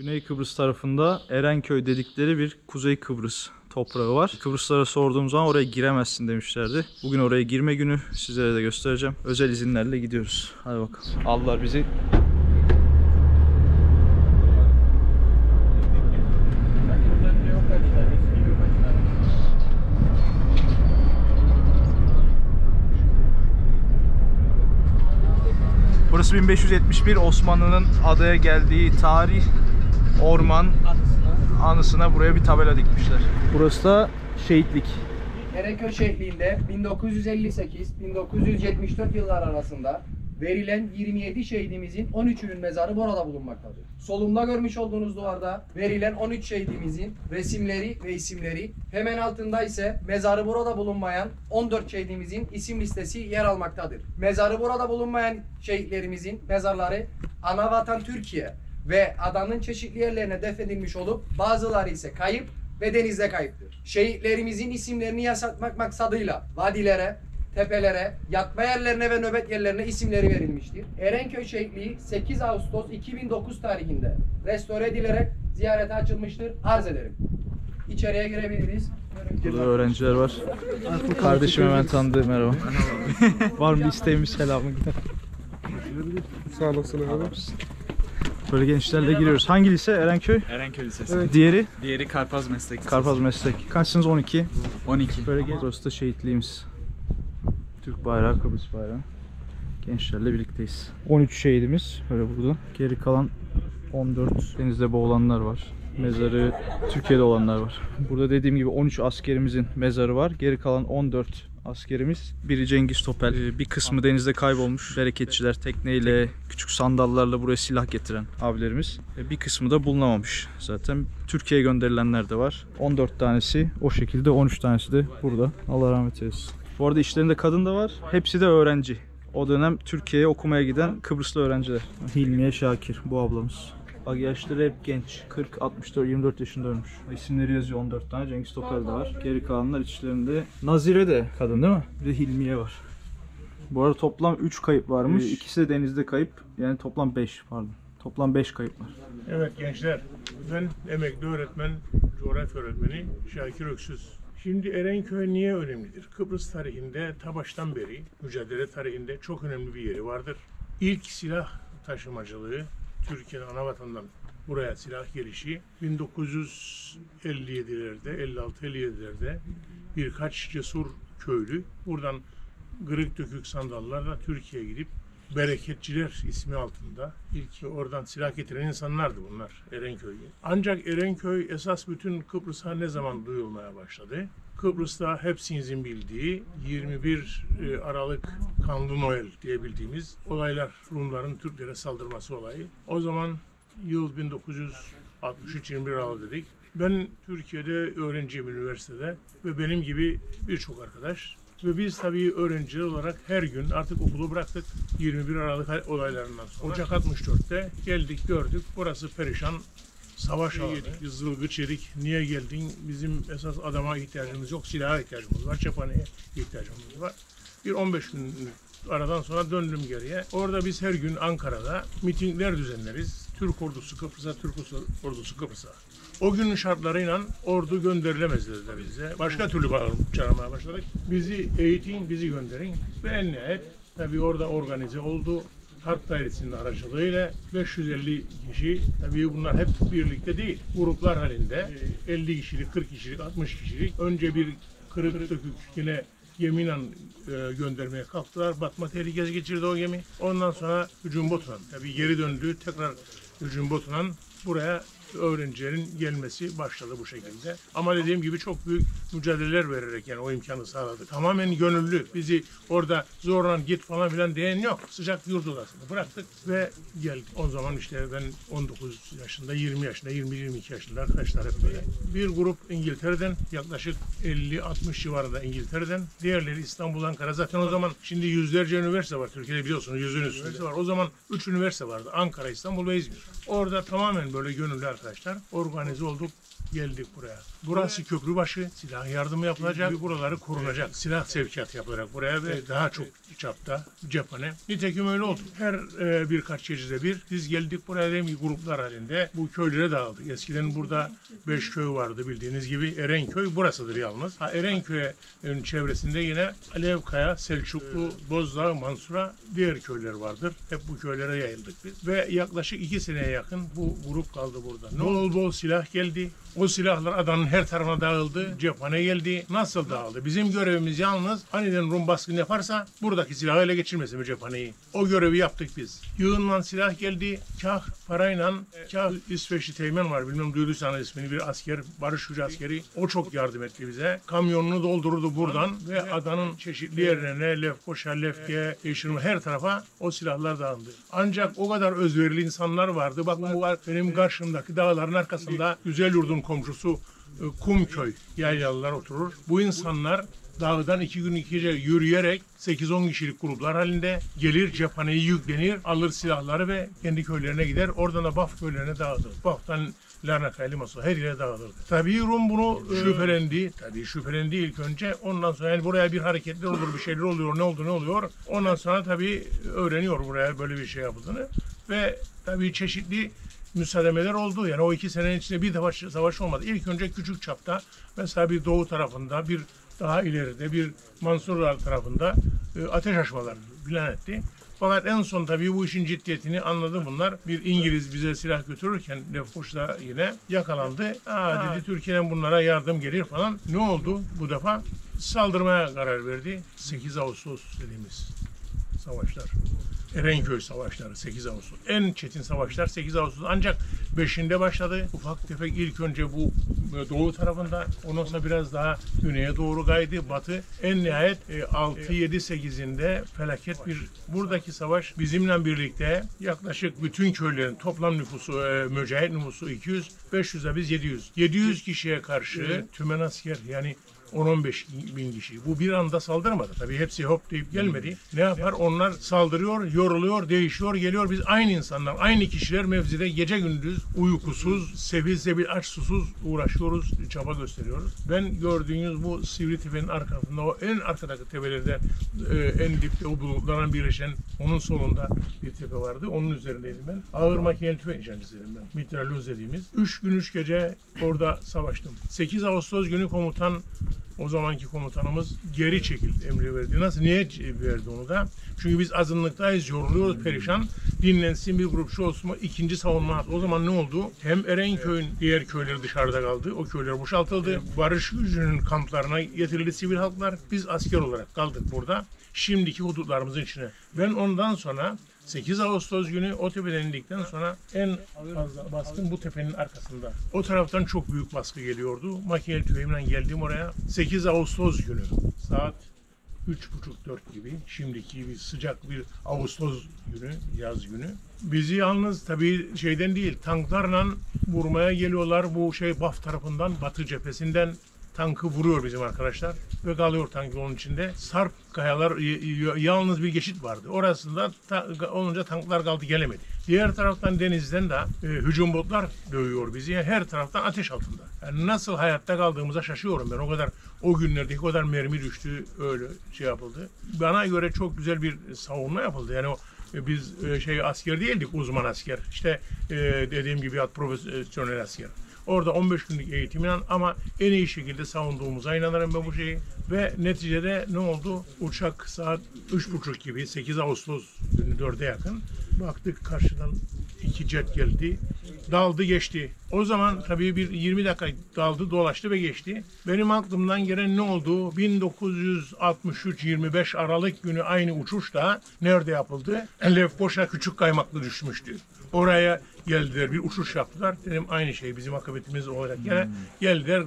Güney Kıbrıs tarafında Erenköy dedikleri bir Kuzey Kıbrıs toprağı var. Kıbrıslara sorduğum zaman oraya giremezsin demişlerdi. Bugün oraya girme günü, sizlere de göstereceğim. Özel izinlerle gidiyoruz. Hadi bakalım. Aldılar bizi. Burası 1571 Osmanlı'nın adaya geldiği tarih, orman anısına buraya bir tabela dikmişler. Burası da şehitlik. Erenköy şehitliğinde 1958-1974 yıllar arasında verilen 27 şehidimizin 13'ünün mezarı burada bulunmaktadır. Solumda görmüş olduğunuz duvarda verilen 13 şehidimizin resimleri ve isimleri, hemen altında ise mezarı burada bulunmayan 14 şehidimizin isim listesi yer almaktadır. Mezarı burada bulunmayan şehitlerimizin mezarları anavatan Türkiye ve adanın çeşitli yerlerine defnedilmiş olup bazıları ise kayıp ve denizde kayıptır. Şehitlerimizin isimlerini yaşatmak maksadıyla vadilere, tepelere, yatma yerlerine ve nöbet yerlerine isimleri verilmiştir. Erenköy şehitliği 8 Ağustos 2009 tarihinde restore edilerek ziyarete açılmıştır. Arz ederim. İçeriye girebiliriz. Burada öğrenciler var. Kardeşim hemen tanıdı. Merhaba. Var mı isteğimiz, selamı? Sağ olasın abi. Böyle gençlerle giriyoruz. Hangi lise? Erenköy? Erenköy Lisesi. Evet. Diğeri? Diğeri Karpaz Meslek Lisesi. Karpaz Meslek. Kaçsınız? 12. 12. Böyle gel. Burası da şehitliğimiz. Türk bayrağı, Kıbrıs bayrağı. Gençlerle birlikteyiz. 13 şehidimiz böyle burada. Geri kalan 14 denizde boğulanlar var. Mezarı Türkiye'de olanlar var. Burada dediğim gibi 13 askerimizin mezarı var. Geri kalan 14 askerimiz. Biri Cengiz Topel. Bir kısmı denizde kaybolmuş. Bereketçiler tekneyle, küçük sandallarla buraya silah getiren abilerimiz. Bir kısmı da bulunamamış. Zaten Türkiye'ye gönderilenler de var. 14 tanesi o şekilde, 13 tanesi de burada. Allah rahmet eylesin. Bu arada içlerinde kadın da var. Hepsi de öğrenci. O dönem Türkiye'ye okumaya giden Kıbrıslı öğrenciler. Hilmiye Şakir bu ablamız. Bak yaşları hep genç. 40, 64, 24 yaşında ölmüş. İsimleri yazıyor 14 tane. Cengiz Topel de var. Geri kalanlar içlerinde. Nazire de kadın değil mi? Bir de Hilmiye var. Bu arada toplam 3 kayıp varmış. İkisi de denizde kayıp. Yani toplam 5 pardon. Toplam 5 kayıp var. Evet gençler, ben emekli öğretmen, coğrafya öğretmeni Şakir Öksüz. Şimdi Erenköy niye önemlidir? Kıbrıs tarihinde ta baştan beri, mücadele tarihinde çok önemli bir yeri vardır. İlk silah taşımacılığı, Türkiye'nin anavatanından buraya silah gelişi 1957'lerde, 56-57'lerde birkaç cesur köylü buradan kırık dökük sandallarla Türkiye'ye gidip Bereketçiler ismi altında ilk oradan silah getiren insanlardı bunlar Erenköy'e. Ancak Erenköy esas bütün Kıbrıs'a ne zaman duyulmaya başladı? Kıbrıs'ta hepsinizin bildiği 21 Aralık Kanlı Noel diye bildiğimiz olaylar, Rumların Türklere saldırması olayı. O zaman yıl 1963 21 Aralık dedik. Ben Türkiye'de öğrenciyim üniversitede ve benim gibi birçok arkadaş. Ve biz tabii öğrenciler olarak her gün artık okulu bıraktık 21 Aralık olaylarından sonra. Ocak 64'te geldik gördük burası perişan. Savaş yedik, biz zılgıç yedik. Niye geldin? Bizim esas adama ihtiyacımız yok, silaha ihtiyacımız var, cephaneye ihtiyacımız var. Bir 15 gün aradan sonra döndüm geriye. Orada biz her gün Ankara'da mitingler düzenleriz. Türk ordusu Kıbrıs'a, Türk ordusu Kıbrıs'a. O günün şartlarıyla ordu gönderilemez dediler bize. Başka türlü çağırmaya başladık. Bizi eğitin, bizi gönderin. Ve en nihayet tabii orada organize oldu. Harp Dairesi'nin aracılığıyla 550 kişi, tabii bunlar hep birlikte değil, gruplar halinde 50 kişilik, 40 kişilik, 60 kişilik önce bir kırık dökük yine gemiyle göndermeye kalktılar. Batma tehlikesi geçirdi o gemi. Ondan sonra hücum botla, tabii geri döndü, tekrar hücum botla buraya öğrencilerin gelmesi başladı bu şekilde. Ama dediğim gibi çok büyük mücadeleler vererek yani o imkanı sağladık. Tamamen gönüllü. Bizi orada zorla git falan filan diyen yok. Sıcak yurt odasında bıraktık ve geldik. O zaman işte ben 19 yaşında, 20 yaşında, 20-22 yaşında arkadaşlar hep böyle. Bir grup İngiltere'den yaklaşık 50-60 civarında İngiltere'den. Diğerleri İstanbul, Ankara. Zaten o zaman şimdi yüzlerce üniversite var. Türkiye'de biliyorsunuz 100'ün üstünde var. O zaman 3 üniversite vardı. Ankara, İstanbul ve İzmir. Orada tamamen gelen böyle gönüllü arkadaşlar organize olduk. Geldik buraya. Burası köprübaşı. Silah yardımı yapılacak. Buraları korunacak. Silah sevkiyatı yapılacak buraya ve daha çok çapta cephane. Nitekim öyle oldu. Her birkaç gecede bir biz geldik buraya dedim ki gruplar halinde bu köylere dağıldık. Eskiden burada 5 köy vardı bildiğiniz gibi. Erenköy burasıdır yalnız. Erenköy'ün çevresinde yine Alevkaya, Selçuklu, Bozdağ, Mansura diğer köyler vardır. Hep bu köylere yayıldık biz. Ve yaklaşık 2 seneye yakın bu grup kaldı burada. Bol bol silah geldi. O silahlar adanın her tarafına dağıldı. Cephane geldi. Nasıl dağıldı? Bizim görevimiz yalnız aniden Rum baskını yaparsa buradaki silahı ele geçirmesi mi cephaneyi? O görevi yaptık biz. Yığınla silah geldi. Kah parayla, kah İsveçli Teğmen var. Bilmem duyduysanız ismini, bir asker, barış gücü askeri. O çok yardım etti bize. Kamyonunu doldurdu buradan ve adanın çeşitli yerlerine, Lefkoşa, Lefke, Yeşilırmak her tarafa o silahlar dağıldı. Ancak o kadar özverili insanlar vardı. Bakın bu var benim karşımdaki dağların arkasında Güzelyurt'un komşusu Kumköy yaylalılar oturur. Bu insanlar dağdan 2 gün 2 gece yürüyerek 8-10 kişilik gruplar halinde gelir, cephaneyi yüklenir, alır silahları ve kendi köylerine gider. Oradan da Baf köylerine dağılır. Baf'tan Larnaka, Limassol her yere dağılırdı. Tabii Rum bunu şüphelendi. Tabii şüphelendi ilk önce. Ondan sonra yani buraya bir hareketler olur, bir şeyler oluyor, ne oldu, ne oluyor. Ondan sonra tabii öğreniyor buraya böyle bir şey yapıldığını. Ve tabii çeşitli müsaademeler oldu. Yani o 2 senenin içinde bir defa savaş olmadı. İlk önce küçük çapta mesela bir doğu tarafında, bir daha ileride bir Mansurlar tarafında ateş açmalar filan etti. Fakat en son tabii bu işin ciddiyetini anladı bunlar. Bir İngiliz bize silah götürürken Lefkoşa'da yine yakalandı. Dedi Türkiye'den bunlara yardım gelir falan. Ne oldu bu defa? Saldırmaya karar verdi. 8 Ağustos dediğimiz savaşlar. Erenköy savaşları 8 Ağustos. En çetin savaşlar 8 Ağustos. Ancak 5'inde başladı. Ufak tefek ilk önce bu doğu tarafında. Ondan sonra biraz daha güneye doğru kaydı. Batı. En nihayet 6-7-8'inde felaket bir buradaki savaş bizimle birlikte yaklaşık bütün köylerin toplam nüfusu, mücahit nüfusu 200. 500'e biz 700. 700 kişiye karşı tümen asker yani 10-15 bin kişi. Bu bir anda saldırmadı. Tabii hepsi hop deyip gelmedi. Ne yapar? Onlar saldırıyor, yoruluyor, değişiyor, geliyor. Biz aynı insanlar, aynı kişiler mevzide gece gündüz uykusuz, sefil aç susuz uğraşıyoruz, çaba gösteriyoruz. Ben gördüğünüz bu Sivri Tepe'nin arkasında, o en arkadaki tepelerde en dipte o bulutlarla birleşen onun solunda bir tepe vardı. Onun üzerindeydim ben. Ağır makineli tüfek nişancısıydım ben. Mitralyöz dediğimiz. 3 gün 3 gece orada savaştım. 8 Ağustos günü komutan, o zamanki komutanımız geri çekildi, emri verdi. Nasıl, niye verdi onu da? Çünkü biz azınlıktayız, yoruluyoruz, perişan. Dinlensin bir grup şu olsun, ikinci savunma hattı. O zaman ne oldu? Hem Erenköy'ün diğer köyleri dışarıda kaldı. O köyler boşaltıldı. Barış gücünün kamplarına getirildi sivil halklar. Biz asker olarak kaldık burada. Şimdiki hudutlarımızın içine. Ben ondan sonra 8 Ağustos günü o tepeden indikten sonra en fazla baskın bu tepenin arkasında. O taraftan çok büyük baskı geliyordu. Makineli tüfeğimle geldim oraya. 8 Ağustos günü saat 3.30-4 gibi, şimdiki gibi sıcak bir Ağustos günü, yaz günü. Bizi yalnız tabii şeyden değil, tanklarla vurmaya geliyorlar. Bu Baf tarafından, Batı cephesinden tankı vuruyor bizim arkadaşlar ve kalıyor tank onun içinde. Sarp kayalar, yalnız bir geçit vardı. Orasında olunca tanklar kaldı, gelemedi. Diğer taraftan denizden de hücum botlar dövüyor bizi. Her taraftan ateş altında. Yani nasıl hayatta kaldığımıza şaşıyorum ben. O günlerde o kadar mermi düştü, öyle şey yapıldı. Bana göre çok güzel bir savunma yapıldı. Yani biz asker değildik, uzman asker. İşte dediğim gibi profesyonel asker. Orada 15 günlük eğitimle ama en iyi şekilde savunduğumuza inanırım ben bu şeyi. Ve neticede ne oldu? Uçak saat 3.30 gibi, 8 Ağustos günü 4'e yakın. Baktık karşıdan 2 jet geldi. Daldı geçti. O zaman tabii bir 20 dakika daldı, dolaştı ve geçti. Benim aklımdan gelen ne oldu? 1963 25 Aralık günü aynı uçuş da nerede yapıldı? Lefkoşa Küçük Kaymaklı düşmüştü. Oraya geldiler, bir uçuş yaptılar. Dedim aynı şey bizim akıbetimiz olarak. Yine geldiler,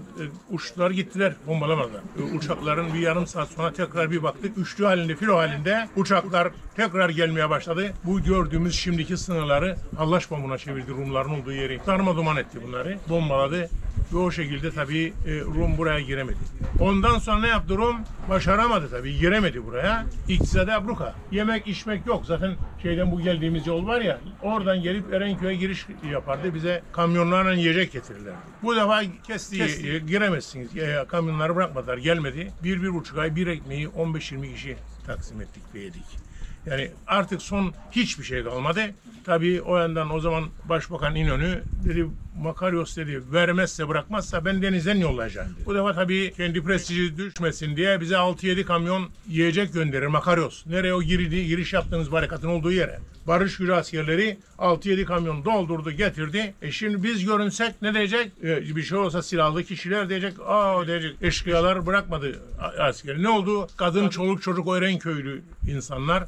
uçtular, gittiler, bombalamadılar. Uçakların bir yarım saat sonra tekrar bir baktık. Üçlü halinde, filo halinde uçaklar tekrar gelmeye başladı. Bu gördüğümüz şimdiki sınırları hallaç bombuna çevirdi, Rumların olduğu yeri. Darma duman etti bunları, bombaladı. Ve o şekilde tabii Rum buraya giremedi. Ondan sonra ne yaptı Rum? Başaramadı tabii, giremedi buraya. İktisadi abluka. Yemek içmek yok. Zaten şeyden bu geldiğimiz yol var ya, oradan gelip Erenköy'e giriş yapardı. Bize kamyonlarla yiyecek getirirlerdi. Bu defa kesti. Giremezsiniz. Kamyonları bırakmadılar, gelmedi. 1-1,5 ay bir ekmeği 15-20 kişi taksim ettik ve yedik. Yani artık son hiçbir şey kalmadı. Tabii o yandan o zaman Başbakan İnönü dedi, Makaryos dedi, vermezse bırakmazsa ben denizden yollayacağım dedi. Bu defa tabii kendi prestiji düşmesin diye bize 6-7 kamyon yiyecek gönderir Makaryos. Nereye o giriş yaptığınız barikatın olduğu yere. Barış gücü askerleri 6-7 kamyon doldurdu, getirdi. Şimdi biz görünsek ne diyecek? Bir şey olsa silahlı kişiler diyecek, diyecek, eşkıyalar bırakmadı askeri. Ne oldu? Kadın, çoluk, çocuk, o Erenköylü insanlar,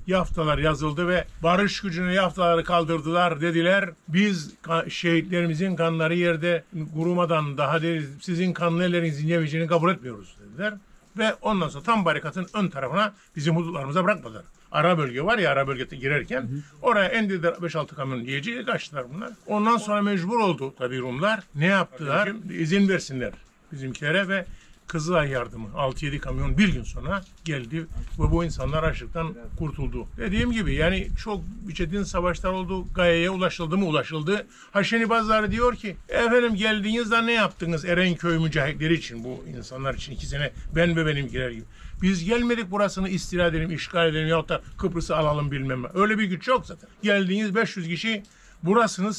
yaftalar yazıldı ve barış gücüne yaftaları kaldırdılar, dediler. Biz şehitlerimizin kanları yerde kurumadan daha değil, sizin kanlı ellerinizin yemeyeceğini kabul etmiyoruz dediler. Ve ondan sonra tam barikatın ön tarafına bizim hudutlarımıza bırakmadılar. Ara bölge var ya, ara bölgede girerken oraya indirdiler 5-6 kamyon yiyeceği, kaçtılar bunlar. Ondan sonra mecbur oldu tabii Rumlar. Ne yaptılar? İzin versinler bizimkilere ve Kızılay yardımı 6-7 kamyon bir gün sonra geldi ve bu insanlar açlıktan kurtuldu. Dediğim gibi yani çok çetin savaşlar oldu. Gayeye ulaşıldı mı? Ulaşıldı. Şimdi bazıları diyor ki efendim geldiğinizde ne yaptınız Erenköy mücahitleri için, bu insanlar için 2 sene ben ve benimkiler gibi. Biz gelmedik burasını istila edelim, işgal edelim yahut da Kıbrıs'ı alalım bilmem ne. Öyle bir güç yok zaten. Geldiğiniz 500 kişi burasını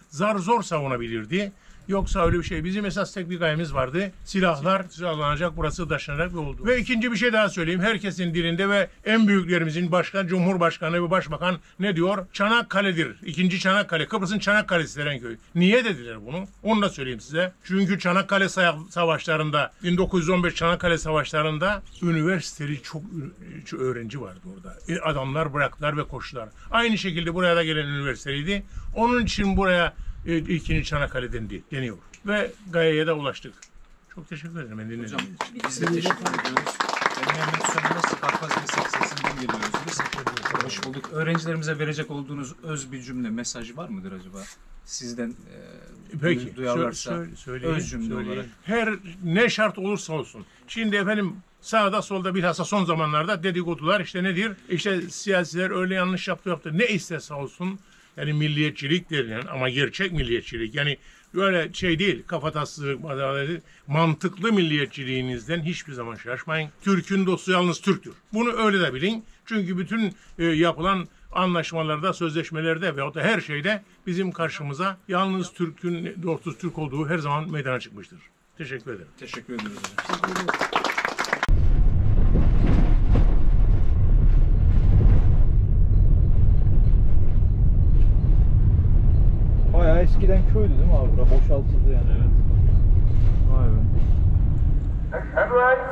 zar zor savunabilirdi. Yoksa öyle bir şey. Bizim esas tek bir gayemiz vardı. Silahlar silahlanacak, burası taşınacak ve oldu. Ve ikinci bir şey daha söyleyeyim. Herkesin dilinde ve en büyüklerimizin başkan, Cumhurbaşkanı ve Başbakan ne diyor? Çanakkale'dir. İkinci Çanakkale. Kıbrıs'ın Çanakkale'si Erenköy. Niye dediler bunu? Onu da söyleyeyim size. Çünkü Çanakkale savaşlarında, 1915 Çanakkale savaşlarında üniversiteli çok öğrenci vardı orada. Adamlar bıraktılar ve koştular. Aynı şekilde buraya da gelen üniversiteliydi. Onun için buraya İkinci Çanakkale deniyor. Ve gayeye de ulaştık. Çok teşekkür ederim. Hocam biz de teşekkür ediyoruz. Ben Mehmet Sönmez, Karpaz Meslek Lisesi'nden geliyoruz biz. Hoş bulduk. Öğrencilerimize verecek olduğunuz öz bir cümle, mesajı var mıdır acaba? Sizden peki duyarlarsa söyleyeyim, öz cümle olarak. Her ne şart olursa olsun. Şimdi efendim sağda solda bilhassa son zamanlarda dedikodular işte nedir? İşte siyasiler öyle yanlış yaptı. Ne isterse olsun. Yani milliyetçilik denilen ama gerçek milliyetçilik. Yani böyle şey değil, kafataslık, mantıklı milliyetçiliğinizden hiçbir zaman şaşmayın. Türk'ün dostu yalnız Türk'tür. Bunu öyle de bilin. Çünkü bütün yapılan anlaşmalarda, sözleşmelerde veyahut da her şeyde bizim karşımıza yalnız Türk'ün dostu Türk olduğu her zaman meydana çıkmıştır. Teşekkür ederim. Teşekkür ederiz hocam. Bayağı eskiden köydü değil mi abi? Bura boşaltıldı yani. Evet. Vay be.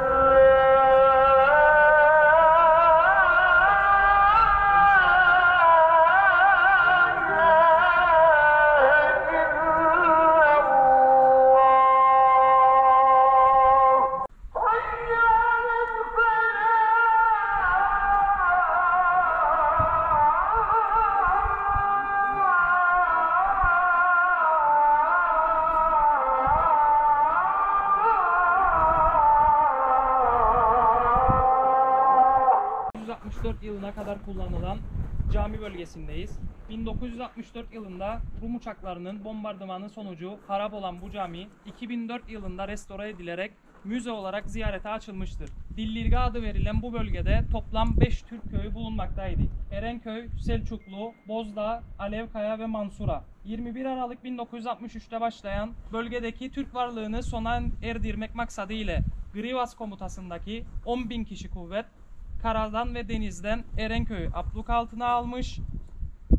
yılına kadar kullanılan cami bölgesindeyiz. 1964 yılında Rum uçaklarının bombardımanı sonucu harap olan bu cami 2004 yılında restore edilerek müze olarak ziyarete açılmıştır. Dillirga adı verilen bu bölgede toplam 5 Türk köyü bulunmaktaydı. Erenköy, Selçuklu, Bozdağ, Alevkaya ve Mansura. 21 Aralık 1963'te başlayan bölgedeki Türk varlığını sona erdirmek maksadıyla Grivas komutasındaki 10.000 kişi kuvvet karadan ve denizden Erenköy'ü abluk altına almış,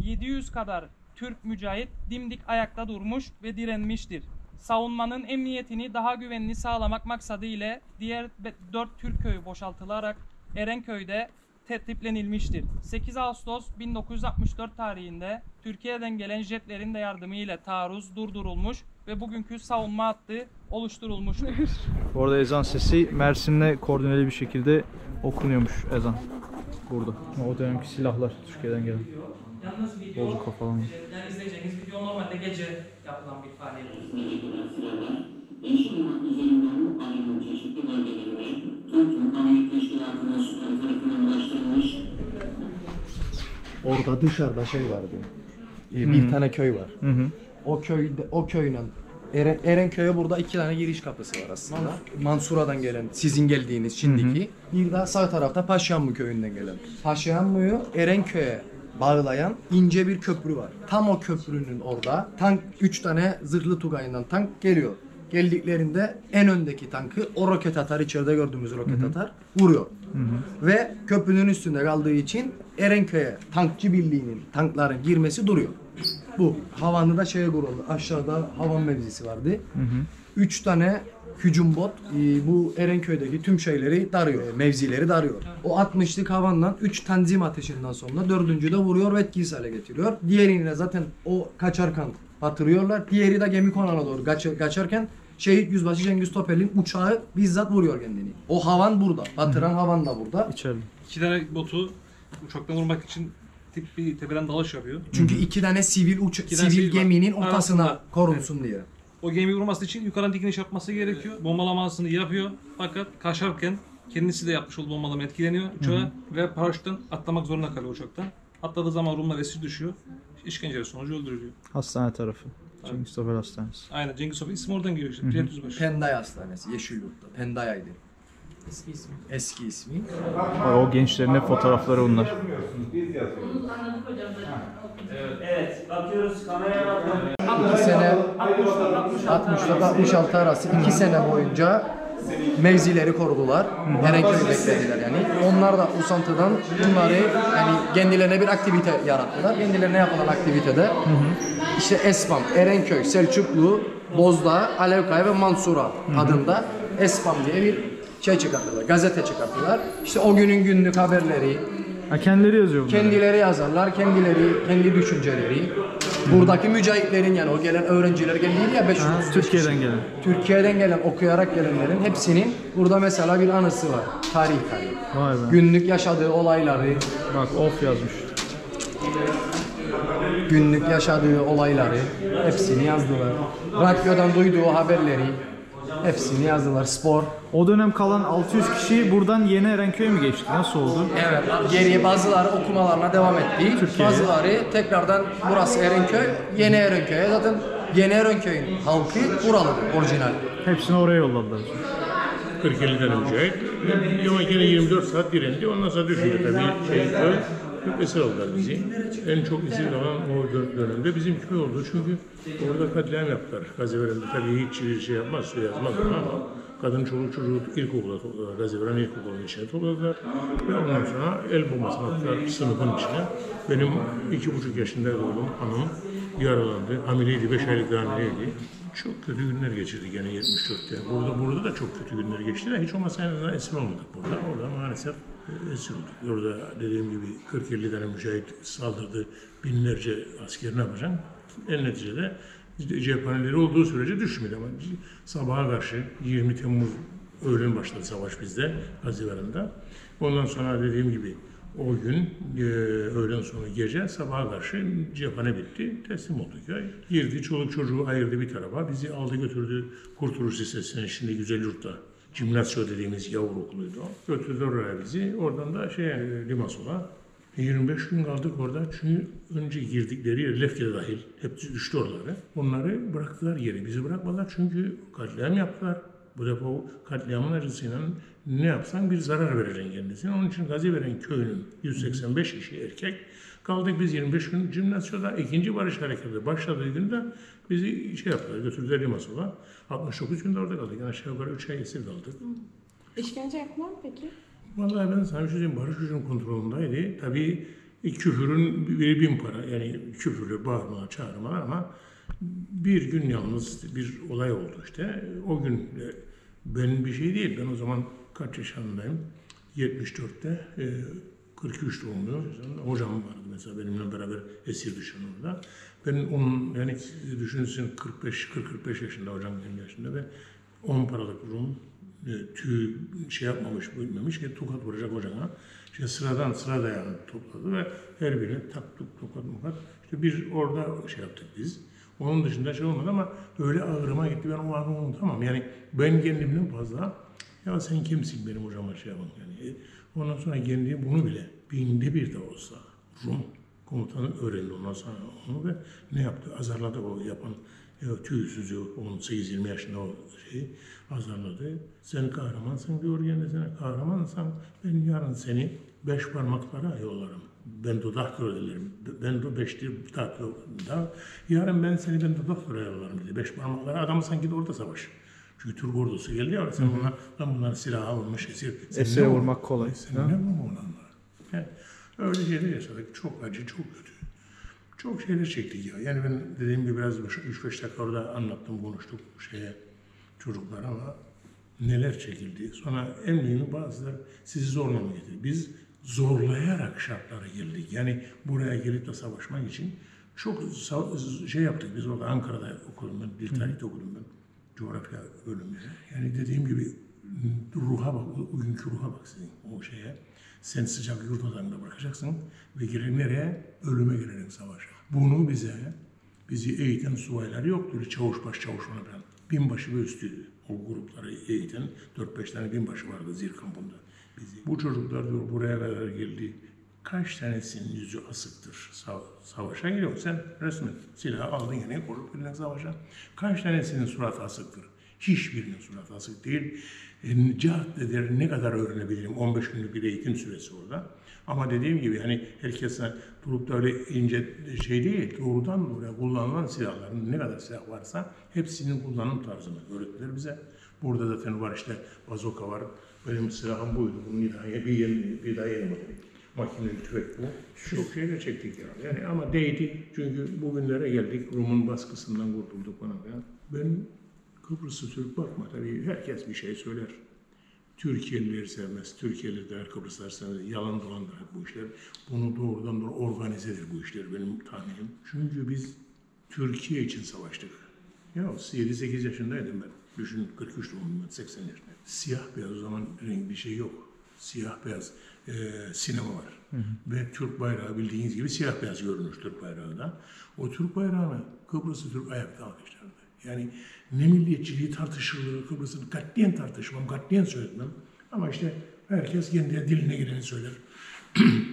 700 kadar Türk mücahit dimdik ayakta durmuş ve direnmiştir. Savunmanın emniyetini daha güvenli sağlamak maksadıyla diğer 4 Türk köyü boşaltılarak Erenköy'de tertiplenilmiştir. 8 Ağustos 1964 tarihinde Türkiye'den gelen jetlerin de yardımıyla taarruz durdurulmuş ve bugünkü savunma hattı oluşturulmuştur. Bu arada ezan sesi Mersin'le koordineli bir şekilde okunuyormuş ezan burada. O dönemki silahlar Türkiye'den gelen. Yalnız video, Bozuka falan. yani izleyeceğiniz video normalde gece yapılan bir faaliyet. Orada dışarıda şey vardı. Bir tane köy var. Hı hı. O köyün Erenköy'e burada 2 tane giriş kapısı var aslında. Mansura'dan gelen, sizin geldiğiniz şimdiki. Bir daha sağ tarafta Paşayanlı köyünden gelen. Paşayanlı'yı Erenköy'e bağlayan ince bir köprü var. Tam o köprünün orada 3 tane zırhlı Tugay'ından tank geliyor. Geldiklerinde en öndeki tankı o roket atar, içeride gördüğümüz roket atar vuruyor. Ve köprünün üstünde kaldığı için Erenköy'e tankçı birliğinin tankların girmesi duruyor. Bu havanı şeye kuruldu. Aşağıda havan mevzisi vardı. 3 tane hücum bot bu Erenköy'deki tüm şeyleri darıyor, mevzileri darıyor. O 60'lık havandan 3 tanzim ateşinden sonra 4. de vuruyor ve etkisiz hale getiriyor. Diğerini de zaten o kaçarken batırıyorlar. Diğeri de gemi konağına doğru kaçarken Şehit Yüzbaşı Cengiz Topel'in uçağı bizzat vuruyor kendini. O havan burada. Batıran havan da burada. İçeride. 2 tane botu uçaktan vurmak için bir tepeden dalış yapıyor. Çünkü 2 tane sivil İki tane sivil sivil var. geminin ortasına Arasında. korunsun diye. O gemiyi vurması için yukarıdan dikine çarpması gerekiyor. Bombalamasını yapıyor. Fakat kaçarken kendisi de yapmış olduğu bombalama etkileniyor uçağa ve paraşütten atlamak zorunda kalıyor uçaktan. Atladığı zaman Rumlar esir düşüyor. İşkenceler sonucu öldürülüyor. Hastane tarafı. Cengiz Topel Hastanesi. Aynen Cengiz Topel ismi oradan geliyor işte. Pilot Yüzbaşı. Penday Hastanesi Yeşilyurt'ta. Penday'ydı Eski ismi. eski ismi. O gençlerin hep fotoğrafları bunlar. Evet, bakıyoruz kameraya bakın. 2 sene 64-66 arası 2 sene boyunca mevzileri korudular. Erenköy beklediler yani. Onlar da Usantı'dan bunları yani kendilerine bir aktivite yarattılar. Kendilerine yapılan aktivitede işte Espam, Erenköy, Selçuklu, Bozdağ, Alevkaya ve Mansura adında Espam diye bir şey çıkarttılar. Gazete çıkarttılar. İşte o günün günlük haberleri, Ha, kendileri yazıyor bunları. kendileri yazarlar, kendi düşünceleri. Buradaki mücahitlerin yani o gelen öğrenciler geldi ya 500 Türkiye'den gelen. Türkiye'den gelen, okuyarak gelenlerin hepsinin burada mesela bir anısı var. Tarih. Vay be. Günlük yaşadığı olayları, Bak of yazmış. günlük yaşadığı olayları hepsini yazdılar. Radyodan duyduğu haberleri hepsini yazdılar. Spor. O dönem kalan 600 kişi buradan Yeni Erenköy'e mi geçti? Nasıl oldu? Evet. Geriye bazıları okumalarına devam etti. Türkiye'ye. Bazıları tekrardan burası Erenköy, Yeni Erenköy'e. Zaten Yeni Erenköy'ün halkı buralıdır, orijinal. Hepsini oraya yolladılar. 40-50 tane mücahit. Ama yine 24 saat direndi. Ondan sonra düşündü tabii köy. Hep esir aldılar bizi. En çok esir kalan o dönemde bizim köy oldu. Çünkü orada katliam yaptılar. Gazeveri'nde tabii hiç şey yapmaz, su yazmaz ama kadın çoluk çocuğu ilkokula topladılar. Gazeveren ilkokulun içine topladılar. Ve ondan sonra el bombasını attılar sınıfın içine. Benim 2,5 yaşında oğlum, hanım yaralandı. Hamileydi, 5 aylık da hamileydi. Çok kötü günler geçirdik yani 74'te. Burada da çok kötü günler geçti de hiç olmazsa en azından esir olmadık burada. Orada maalesef esir olduk. Orada dediğim gibi 40-50 tane mücahit saldırdı. Binlerce asker ne yapacak? En neticede cephaneleri olduğu sürece düşmedi ama sabaha karşı 20 Temmuz öğlen başladı savaş bizde Haziran'da. Ondan sonra dediğim gibi o gün öğlen sonra gece sabaha karşı cephane bitti. Teslim olduk ya. Girdi çoluk çocuğu ayırdı bir tarafa. Bizi aldı götürdü Kurtuluş Lisesi'ne şimdi Güzelyurt'ta. Cimnasyo dediğimiz yavru okuluydu o. Götürdü oraya bizi. Oradan da Limasol'a. 25 gün kaldık orada çünkü önce girdikleri yer Lefke'de dahil hepsi düştü oraları. Onları bıraktılar yere. Bizi bırakmadılar çünkü katliam yaptılar. Bu defa o katliamın acısıyla ne yapsan bir zarar vereceksin kendisine. Onun için Gaziveren köyünün 185 kişi erkek. Kaldık biz 25 gün Cimnasyo'da. İkinci barış hareketi başladığı günde bizi yaptılar, götürdüler Limasol'a. 69 günde orada kaldık. Yani aşağı yukarı 3 ay esir kaldık. İşkence yaptılar mı peki? Vallahi ben sana bir şey diyeyim, barış gücünün kontrolündeydi. Tabii küfürün biri 1000 para. Yani küfürler, bağırmalar, çağırmalar ama bir gün yalnız bir olay oldu işte. O gün benim bir şey değil. Ben o zaman kaç yaşındayım? 74'te 43 doğumlu. Hocam vardı mesela benimle beraber esir düşen orada. Ben onun yani düşünsün 45 yaşında hocam benim yaşında ve 10 paralık Rum, tüy şey yapmamış, bilmemiş ki tokat vuracak hocana. İşte sıra dayağını topladı ve her birine taktık tokat. İşte bir orada şey yaptık biz. Onun dışında şey olmadı ama öyle ağrıma gitti, ben o anı unutamam. Yani ben kendimden fazla, ya sen kimsin benim hocama şey yapalım yani. Ondan sonra kendi bunu bile binde bir de olsa Rum komutanı öğrendi ondan sonra onu ve ne yaptı? Azarladı o yapan tüysüzü 18-20 yaşında o şeyi azarladı. Sen kahramansın diyor kendisine. Kahramansan ben yarın seni 5 parmaklara yollarım. Bendo doktora dilerim. Bendo 5 doktora. Yarın ben seni bendo doktora yollarım dedi. 5 parmaklara adamı sanki de orada savaş. Çünkü Türk ordusu geldi ya. Sen bunlar silah alınmış esir. Esire vurmak kolay. Sen ne bu onlarla? Yani öyle şeyler yaşadık. Çok acı, çok kötü. Çok şeyler çektik ya. Yani ben dediğim gibi biraz 3-5 dakika orada anlattım, konuştuk çocuklar ama neler çekildi. Sonra en mühimi bazıları sizi zorla mı getirdi? Biz zorlayarak şartlara geldik. Yani buraya gelip de savaşmak için çok şey yaptık. Biz orada Ankara'da okudum ben, dil tarihte okudum ben. Coğrafya bölümü. Yani dediğim gibi ruha bak, o günkü ruha bak sizin o şeye. Sen sıcak yurt odanda bırakacaksın ve girelim nereye? Ölüme girelim savaşa. Bunu bizi eğiten subaylar yoktu. Çavuşbaşı falan. Binbaşı ve üstüydü. O grupları eğiten 4-5 tane binbaşı vardı Zir kampında. Bu çocuklar diyor buraya kadar geldi. Kaç tanesinin yüzü asıktır savaşa giriyor. Sen resmen silahı aldın yine korup girdin savaşa. Kaç tanesinin suratı asıktır? Hiçbirinin suratı asık değil. Cihat eder ne kadar öğrenebilirim? 15 günlük bir eğitim süresi orada. Ama dediğim gibi hani herkese durup da öyle ince şey değil. Doğrudan doğruya kullanılan silahların ne kadar silah varsa hepsinin kullanım tarzını öğrettiler bize. Burada zaten var işte bazoka var. Benim silahım buydu. Bunun bir daha yeni modeli. Makineli tüfek bu. Çok şeyler çektik ya. Yani ama değdi. Çünkü bugünlere geldik. Rum'un baskısından kurtulduk bana. Ben Kıbrıs'ı Türk bakma tabii herkes bir şey söyler. Türkiye'lileri sevmez, Türkiye'liler Kıbrıslar sevmez. Yalan dolandır bu işler. Bunu doğrudan doğru organizedir bu işler benim tahminim. Çünkü biz Türkiye için savaştık. Ya 7-8 yaşındaydım ben. Düşün 43 doğumluyum ben 80 yaşındayım. Siyah beyaz o zaman renk bir şey yok. Siyah beyaz sinema var. Ve Türk bayrağı bildiğiniz gibi siyah beyaz görünür Türk bayrağı da. O Türk bayrağını Kıbrıs'ı Türk ayakta alkışlardı. Yani ne milliyetçiliği tartışılır, Kıbrıs'ı katliyen tartışmam, katliyen söyletmem. Ama işte herkes kendi diline gireni söyler.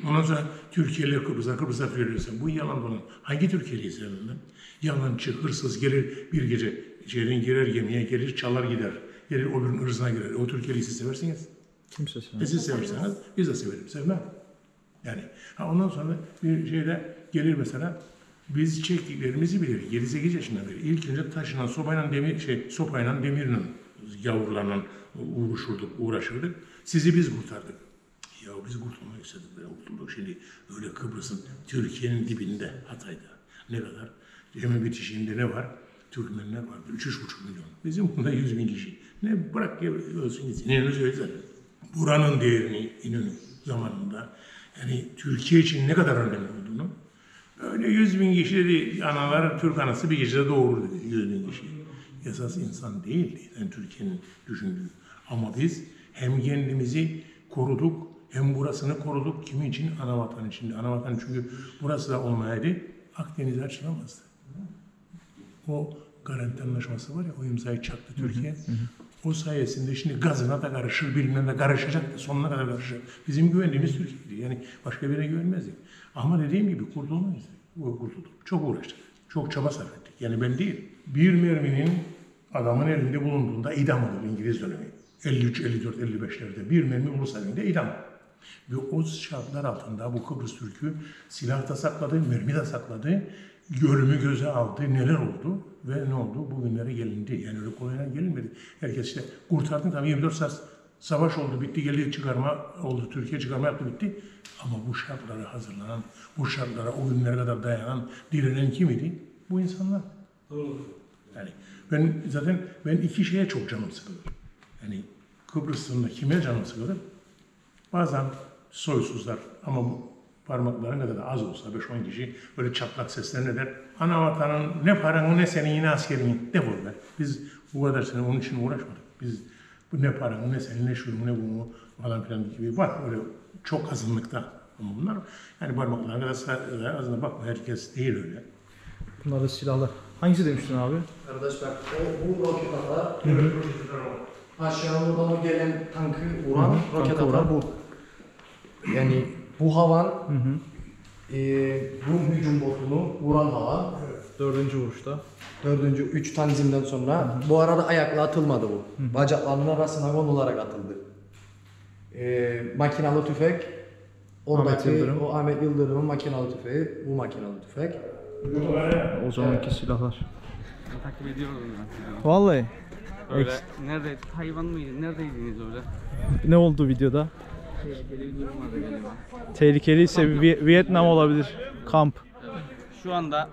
Ondan sonra Türkiye'liler Kıbrıs'a Türkiye'lisin. Bu yalan dolan. Hangi Türkiye'liyi sevmem ben? Yalancı, hırsız gelir bir gece, girer gemiye, gelir çalar gider. Gelir öbürünün ırzına girer. O Türkiye'liyi siz seversiniz. Kimse sevmez. Siz severseniz biz de severim. Sevmem. Yani ondan sonra bir şeyde gelir mesela biz çektiklerimizi biliriz. 7-8 yaşından beri. İlk önce taşınan sopayla demirle yavrularla uğraşırdık. Sizi biz kurtardık. Ya biz kurtulmak istedik. Kurtulduk. Şimdi öyle Kıbrıs'ın, Türkiye'nin dibinde Hatay'da ne kadar? Hemen bitişiğinde ne var? Türkmenler var. 3,5 milyon. Bizim burada 100.000 kişi. Ne bırak ya ölsün gitsin. İnönü söyledi. Buranın değerini İnönü zamanında yani Türkiye için ne kadar önemli olduğunu öyle 100.000 kişi dedi, analar Türk anası bir gecede doğurur dedi 100.000 kişi. Esas insan değildi yani Türkiye'nin düşündüğü. Ama biz hem kendimizi koruduk hem burasını koruduk. Kimin için? Anavatan için. Anavatan çünkü burası da olmayaydı Akdeniz'e açılamazdı. O garanti anlaşması var ya o imzayı çaktı Türkiye. O sayesinde şimdi gazına da karışır, bilmem de karışacak da sonuna kadar karışacak. Bizim güvendiğimiz Türkiye'ydi. Yani başka birine güvenmezdik. Ama dediğim gibi kurtulmayız. Kurtulduk. Çok uğraştık. Çok çaba sarf ettik. Yani ben değil. Bir merminin adamın elinde bulunduğunda idam olur İngiliz dönemi. 53, 54, 55'lerde bir mermi bulursa elinde idam. Ve o şartlar altında bu Kıbrıs Türk'ü silah da sakladı, mermi de sakladı. Görümü göze aldı, neler oldu ve ne oldu? Bugünlere gelindi. Yani öyle kolayına gelinmedi. Herkes işte kurtardı tabii 24 saat savaş oldu, bitti, geldi çıkarma oldu, Türkiye çıkarma yaptı, bitti. Ama bu şartlara hazırlanan, bu şartlara o günlere kadar dayanan, direnen kim idi? Bu insanlar. Doğru. Yani ben iki şeye çok canım sıkılır. Yani Kıbrıs'ta kime canım sıkılır? Bazen soysuzlar ama parmakları ne kadar az olsa 5-10 kişi böyle çatlak sesler ne der? Ana vatanın ne paranı ne senin yine askerin defol be. Biz bu kadar sene onun için uğraşmadık. Biz bu ne paranı ne senin ne şunu ne bunu falan filan gibi var öyle çok azınlıkta ama bunlar yani parmaklarına kadar azına bakma herkes değil öyle. Bunlar da silahlar. Hangisi demiştin abi? Kardeş bak bu roket atar. Aşağı oradan gelen tankı vuran roket tankı atar vuran. bu. Yani bu havan bu hücum botunu vuran hava. 4. vuruşta. 3 tanzimden sonra bu arada ayakla atılmadı bu. Bacaklarının arasına konularak atıldı. Makinalı tüfek oradaki Ahmet Yıldırım. o Ahmet Yıldırım'ın makinalı tüfeği bu makinalı tüfek. O zamanki silahlar. Takip ediyorum ben. Vallahi. Öyle nerede hayvan mıydı? Neredeydiniz öyle? Ne oldu videoda? Tehlikeli bir durum vardı galiba. Tehlikeliyse Vietnam olabilir. Kamp. Şu anda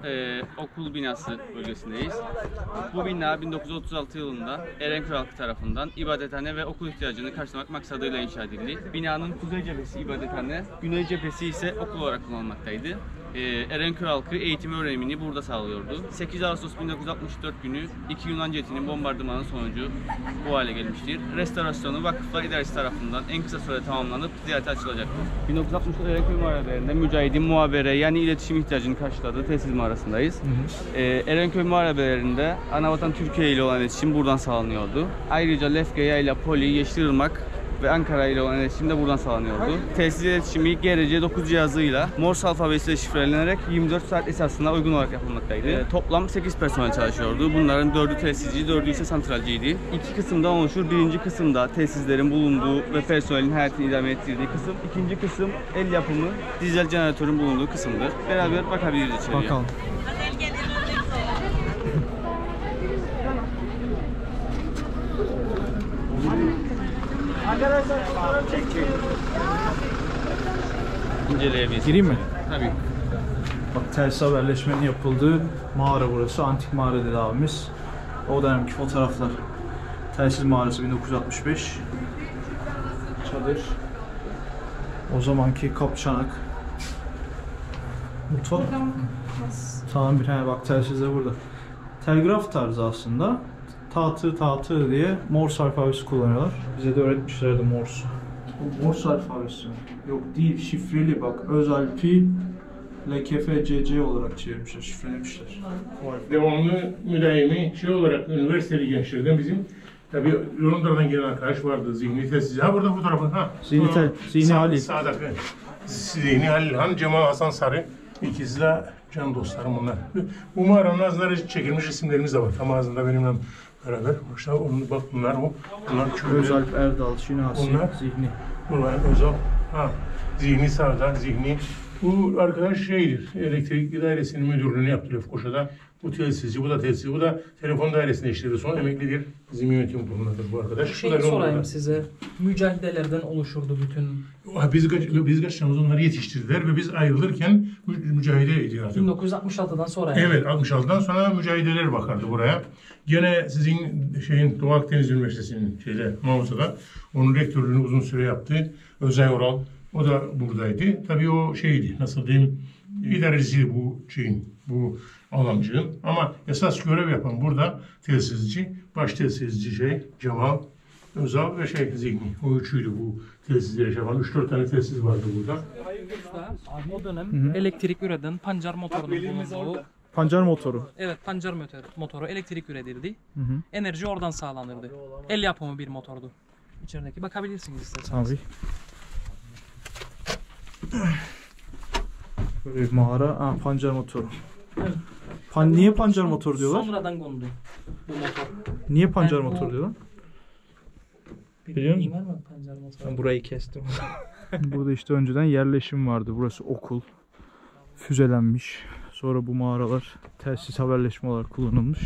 okul binası bölgesindeyiz. Bu bina 1936 yılında Erenköy halkı tarafından ibadethane ve okul ihtiyacını karşılamak maksadıyla inşa edildi. Binanın kuzey cephesi ibadethane, güney cephesi ise okul olarak kullanılmaktaydı. Erenköy halkı eğitim öğrenimini burada sağlıyordu. 8 Ağustos 1964 günü 2 Yunan jetinin bombardımanı sonucu bu hale gelmiştir. Restorasyonu Vakıflar İdaresi tarafından en kısa sürede tamamlanıp ziyarete açılacaktır. 1964 Erenköy mağaralarında mücahidin muhabere yani iletişim ihtiyacını karşıladığı tesis mağarasındayız. Erenköy mağaralarında Anavatan Türkiye ile olan iletişim buradan sağlanıyordu. Ayrıca Lefke, Yayla, Poli, Yeşilırmak ve Ankara ile olan iletişim de buradan sağlanıyordu. Tesis iletişimi GRC9 cihazıyla Morse alfabesiyle şifrelenerek 24 saat esasına uygun olarak yapılmaktaydı. Toplam 8 personel çalışıyordu. Bunların 4'ü tesisci, 4'ü ise santralciydi. İki kısımdan oluşur. Birinci kısımda tesislerin bulunduğu ve personelin hayatını idame ettirdiği kısım. İkinci kısım el yapımı, dizel jeneratörün bulunduğu kısımdır. Beraber bakabiliriz içeriye. Bakalım. İnceleyebiliriz. Gireyim mi? Tabii. Bak telsiz haberleşmenin yapıldığı mağara burası. Antik mağara dedi abimiz. O dönemki fotoğraflar. Telsiz mağarası 1965. Çadır. O zamanki kapçanak. Mutfak. Tamam bir tane bak telsiz de burada. Telgraf tarzı aslında. Tahtı diye Morse alfabesi kullanıyorlar. Bize de öğretmişlerdi Morse. Bu Morse alfabesi. Yok değil, şifreli bak. Özalpi LKFCC olarak çevirmişler, şifrelemişler. Devamlı müdahimi şey olarak üniversiteli gençlerden bizim tabii Londra'dan gelen arkadaş vardı Zihni Telsiz. Ha burada fotoğrafı ha. Zihni Halil. Sağdaki. Zihni Halil Han, Cemal Hasan Sarı. İkisi de can dostlarım bunlar. Bu mağaranın ağzında çekilmiş resimlerimiz de var. Tam ağzında benimle beraber. İşte onu bak bunlar o. Bunlar köyde. Özalp Erdal, Şinasi, Bunlar- Zihni. Bunlar Özal. Ha. Zihni sağda, Zihni. Bu arkadaş şeydir. Elektrik dairesinin müdürlüğünü yaptı Lefkoşa'da. Bu telsizci, bu da telsizci, bu da telefon dairesinde işledi. Son emeklidir. Bizim yönetim kurulundadır bu arkadaş. Bu da Şey Londra'da. sorayım size. Mücahidelerden oluşurdu bütün. Biz kaçacağımız onları yetiştirdiler ve biz ayrılırken mücadele ediyorduk. 1966'dan sonra yani. Evet, 66'dan sonra mücahideler bakardı buraya. Gene sizin Doğu Akdeniz Üniversitesi'nin Mavza'da onun rektörlüğünü uzun süre yaptı. Özay Oral, o da buradaydı. Tabii o nasıl diyeyim, idareciydi bu alamcığın. Ama esas görev yapan burada telsizci, baş telsizci Cemal, Özal ve Zihni. O üçüydü bu tesisleri yapan. 3-4 tane tesis vardı burada. O dönem elektrik üreten pancar motorunun bulunduğu. Pancar motoru. Evet, pancar motoru elektrik üretirdi. Hı hı. Enerji oradan sağlanırdı. El yapımı bir motordu. İçerideki bakabilirsiniz isterseniz. Abi. Böyle bir mağara. Pancar motoru. Niye pancar motoru diyorlar? Sonradan kondu bu motor. Niye pancar Yani motoru bu- diyorlar? Biliyor musun? musun? Var mı pancar motoru? Ben burayı kestim. Burada işte önceden yerleşim vardı. Burası okul. Füzelenmiş. Sonra bu mağaralar telsiz haberleşme olarak kullanılmış.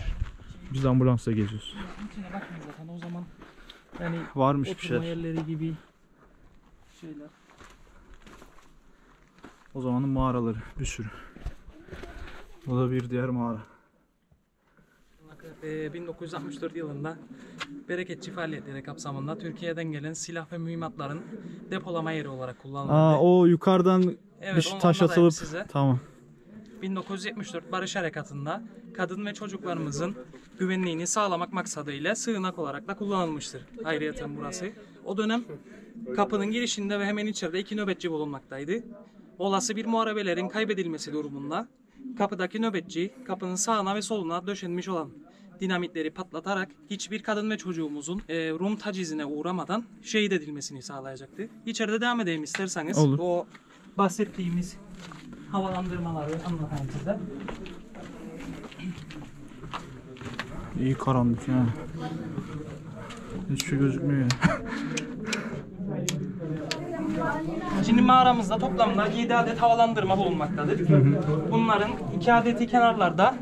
Biz de ambulansla geziyoruz. İçine bakın zaten o zaman yani Varmış bir oturma şey. yerleri gibi şeyler. O zamanın mağaraları bir sürü. Bu da bir diğer mağara. 1964 yılında bereketçi faaliyetleri kapsamında Türkiye'den gelen silah ve mühimmatların depolama yeri olarak kullanıldı. O yukarıdan Evet, bir taş ondan da atılıp size. tamam. 1974 Barış Harekatı'nda kadın ve çocuklarımızın güvenliğini sağlamak maksadıyla sığınak olarak da kullanılmıştır. Ayrıyeten burası. O dönem kapının girişinde ve hemen içeride 2 nöbetçi bulunmaktaydı. Olası bir muharebelerin kaybedilmesi durumunda kapıdaki nöbetçi kapının sağına ve soluna döşenmiş olan dinamitleri patlatarak hiçbir kadın ve çocuğumuzun Rum tacizine uğramadan şehit edilmesini sağlayacaktı. İçeride devam edeyim isterseniz. Olur. O bahsettiğimiz havalandırmaları anlatayım size. İyi karanlık ya. Hiçbir şey gözükmüyor ya. Şimdi mağaramızda toplamda 7 adet havalandırma bulunmaktadır. Bunların 2 adeti kenarlarda.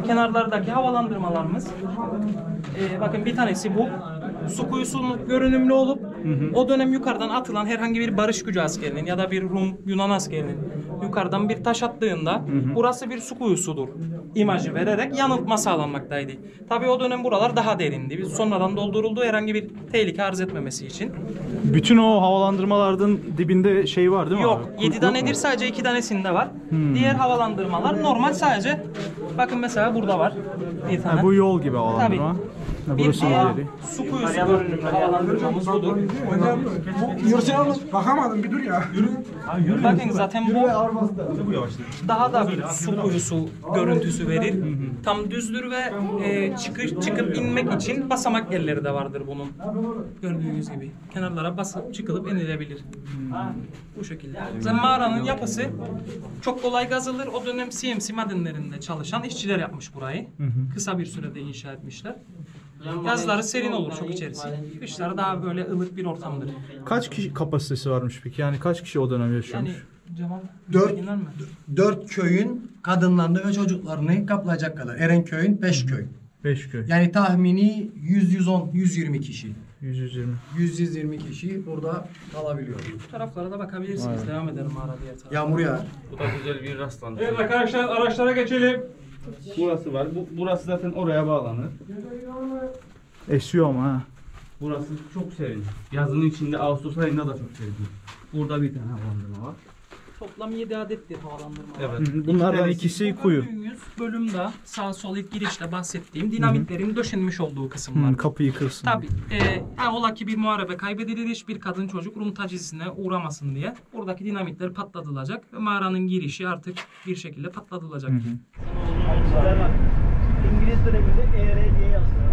Kenarlardaki havalandırmalarımız bakın bir tanesi bu. Su kuyusunun görünümlü olup o dönem yukarıdan atılan herhangi bir barış gücü askerinin ya da bir Rum Yunan askerinin yukarıdan bir taş attığında burası bir su kuyusudur imajı vererek yanıltma sağlanmaktaydı. Tabii o dönem buralar daha derindi. Biz sonradan dolduruldu herhangi bir tehlike arz etmemesi için. Bütün o havalandırmalardan dibinde şey var değil mi? Yok, abi? 7 tanedir, sadece 2 tanesinde var. Diğer havalandırmalar normal, sadece bakın mesela burada var bir tane. Bu yol gibi havalandırma. Tabii. Ha, Bir burası diğer ileri. su kuyusu görünümlü havalandırmamız budur. Bakamadım, bir dur ya. Bakın zaten bu daha da bir su kuyusu görüntüsü verir. Tam düzdür ve çıkıp inmek için basamak yerleri de vardır bunun. Gördüğünüz gibi kenarlara basıp çıkılıp inilebilir. Bu şekilde. Zaten mağaranın yapısı çok kolay kazılır. O dönem CMC madenlerinde çalışan işçiler yapmış burayı. Kısa bir sürede inşa etmişler. Yazları serin olur çok içerisi. Kışları daha böyle ılık bir ortamdır. Kaç kişi kapasitesi varmış peki? Yani kaç kişi o dönem yaşıyormuş? Yani Cemal, Dört. bilgiler mi? 4 köyün kadınlarını ve çocuklarını kaplayacak kadar. Erenköy'ün 5 köy. 5 köy. Yani tahmini 120 kişi. 120. 120 kişi burada kalabiliyor. Bu taraflara da bakabilirsiniz. Devam edelim mağara diğer tarafa. Yağmur yağar. Bu da güzel bir rastlantı. Evet arkadaşlar, araçlara geçelim. Burası var. Burası zaten oraya bağlanır. Esiyor ama ha. Burası çok serin. Yazın içinde Ağustos ayında da çok serin. Burada bir tane havalandırma var. Toplam 7 adettir havalandırma. Evet. Bunlardan ikisi kuyu. Gördüğünüz bölümde sağ sol ilk girişte bahsettiğim dinamitlerin döşenmiş olduğu kısımlar. Kapıyı kırsın. Tabii. Ola ki bir muharebe kaybedilir, hiçbir kadın çocuk Rum tacizine uğramasın diye buradaki dinamitler patlatılacak ve mağaranın girişi artık bir şekilde patlatılacak. İngiliz döneminde ER diye yazdılar.